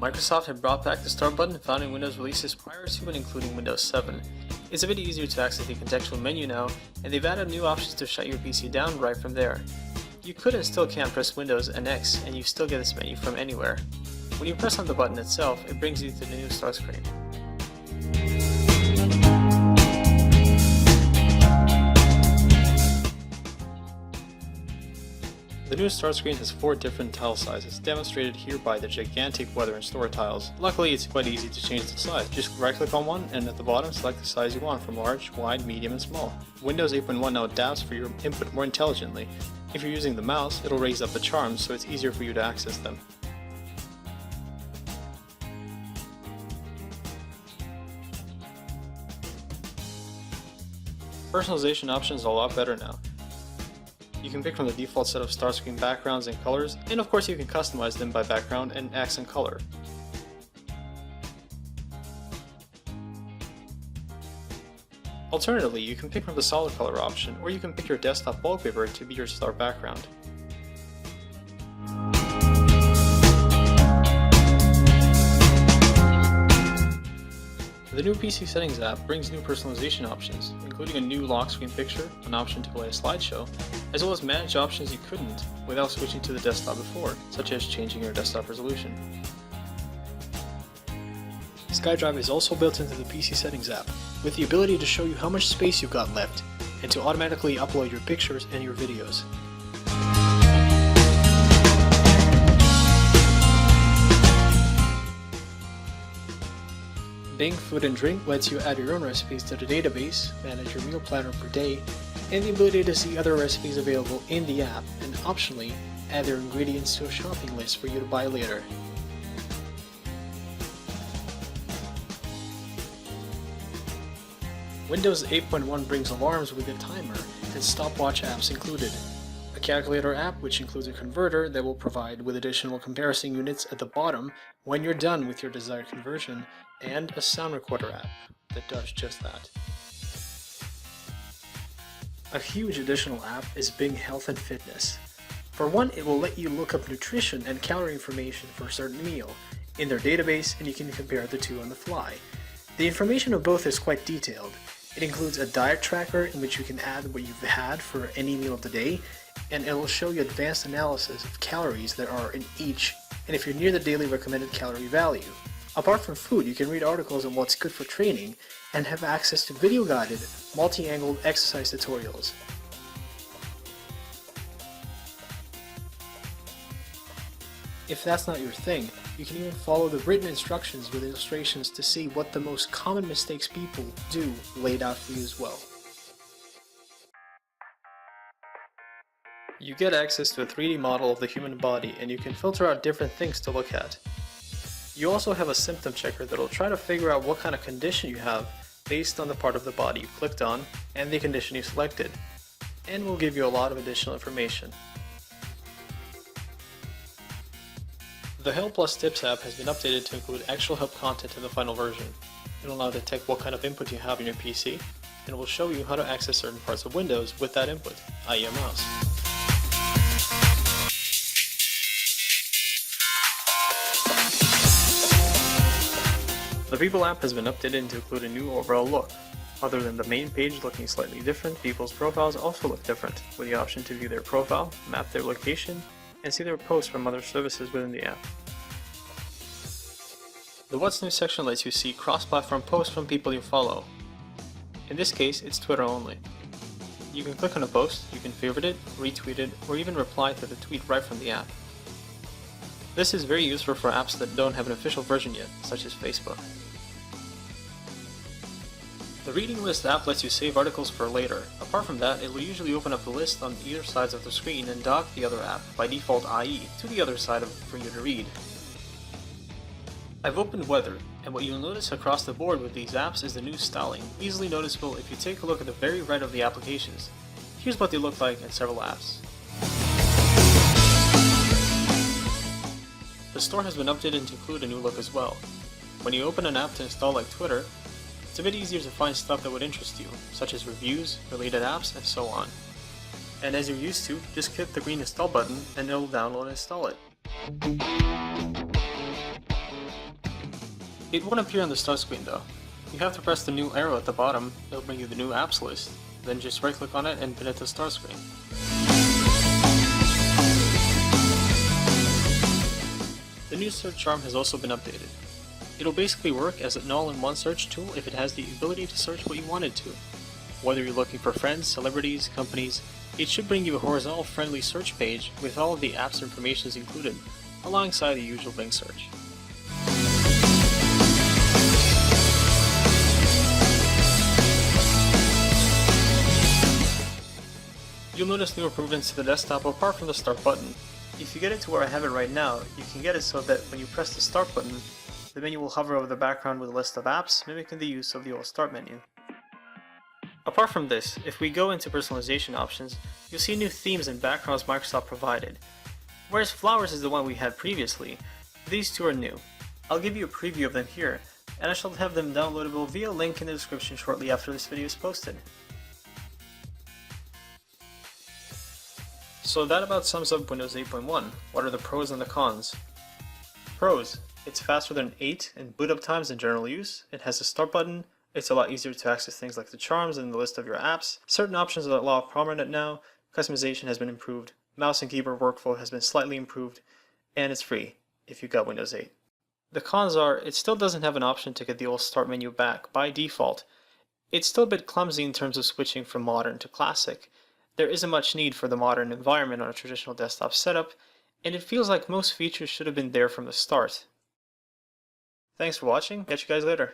Microsoft had brought back the Start button found in Windows releases prior to and including Windows 7. It's a bit easier to access the contextual menu now, and they've added new options to shut your PC down right from there. You could and still can press Windows and X, and you still get this menu from anywhere. When you press on the button itself, it brings you to the new Start screen. The new Start screen has 4 different tile sizes, demonstrated here by the gigantic weather and store tiles. Luckily, it's quite easy to change the size. Just right click on one, and at the bottom select the size you want from large, wide, medium, and small. Windows 8.1 now adapts for your input more intelligently. If you're using the mouse, it'll raise up the charms so it's easier for you to access them. Personalization options are a lot better now. You can pick from the default set of Start screen backgrounds and colors, and of course you can customize them by background and accent color. Alternatively, you can pick from the solid color option, or you can pick your desktop wallpaper to be your Start background. The new PC Settings app brings new personalization options, including a new lock screen picture, an option to play a slideshow, as well as manage options you couldn't without switching to the desktop before, such as changing your desktop resolution. SkyDrive is also built into the PC Settings app, with the ability to show you how much space you've got left, and to automatically upload your pictures and your videos. Bing Food and Drink lets you add your own recipes to the database, manage your meal planner per day, and the ability to see other recipes available in the app, and optionally, add their ingredients to a shopping list for you to buy later. Windows 8.1 brings alarms with a timer and stopwatch apps included. A calculator app which includes a converter that will provide with additional comparison units at the bottom when you're done with your desired conversion, and a sound recorder app that does just that. A huge additional app is Bing Health and Fitness. For one, it will let you look up nutrition and calorie information for a certain meal in their database, and you can compare the two on the fly. The information of both is quite detailed. It includes a diet tracker in which you can add what you've had for any meal of the day, and it will show you advanced analysis of calories that are in each, and if you're near the daily recommended calorie value. Apart from food, you can read articles on what's good for training and have access to video-guided, multi-angled exercise tutorials. If that's not your thing, you can even follow the written instructions with illustrations to see what the most common mistakes people do laid out for you as well. You get access to a 3D model of the human body, and you can filter out different things to look at. You also have a symptom checker that will try to figure out what kind of condition you have based on the part of the body you clicked on and the condition you selected, and will give you a lot of additional information. The Help Plus Tips app has been updated to include actual help content in the final version. It will now detect what kind of input you have in your PC, and will show you how to access certain parts of Windows with that input, i.e. a mouse. The People app has been updated to include a new overall look. Other than the main page looking slightly different, people's profiles also look different, with the option to view their profile, map their location, and see their posts from other services within the app. The What's New section lets you see cross-platform posts from people you follow. In this case, it's Twitter only. You can click on a post, you can favorite it, retweet it, or even reply to the tweet right from the app. This is very useful for apps that don't have an official version yet, such as Facebook. The Reading List app lets you save articles for later. Apart from that, it will usually open up the list on either sides of the screen and dock the other app, by default IE, to the other side for you to read. I've opened Weather, and what you'll notice across the board with these apps is the new styling, easily noticeable if you take a look at the very right of the applications. Here's what they look like in several apps. The store has been updated to include a new look as well. When you open an app to install like Twitter, it's a bit easier to find stuff that would interest you, such as reviews, related apps, and so on. And as you're used to, just click the green install button and it'll download and install it. It won't appear on the start screen though. You have to press the new arrow at the bottom, it'll bring you the new apps list. Then just right click on it and pin it to the start screen. The new search arm has also been updated. It'll basically work as an all-in-one search tool if it has the ability to search what you want it to. Whether you're looking for friends, celebrities, companies, it should bring you a horizontal friendly search page with all of the app's information included, alongside the usual Bing search. You'll notice new improvements to the desktop apart from the start button. If you get it to where I have it right now, you can get it so that when you press the start button, the menu will hover over the background with a list of apps, mimicking the use of the old start menu. Apart from this, if we go into personalization options, you'll see new themes and backgrounds Microsoft provided. Whereas Flowers is the one we had previously, these two are new. I'll give you a preview of them here, and I shall have them downloadable via a link in the description shortly after this video is posted. So that about sums up Windows 8.1. What are the pros and the cons? Pros: it's faster than 8 in boot up times in general use, it has a start button, it's a lot easier to access things like the charms and the list of your apps, certain options are a lot prominent now, customization has been improved, mouse and keyboard workflow has been slightly improved, and it's free if you got Windows 8. The cons are, it still doesn't have an option to get the old start menu back by default. It's still a bit clumsy in terms of switching from modern to classic. There isn't much need for the modern environment on a traditional desktop setup, and it feels like most features should have been there from the start. Thanks for watching, catch you guys later.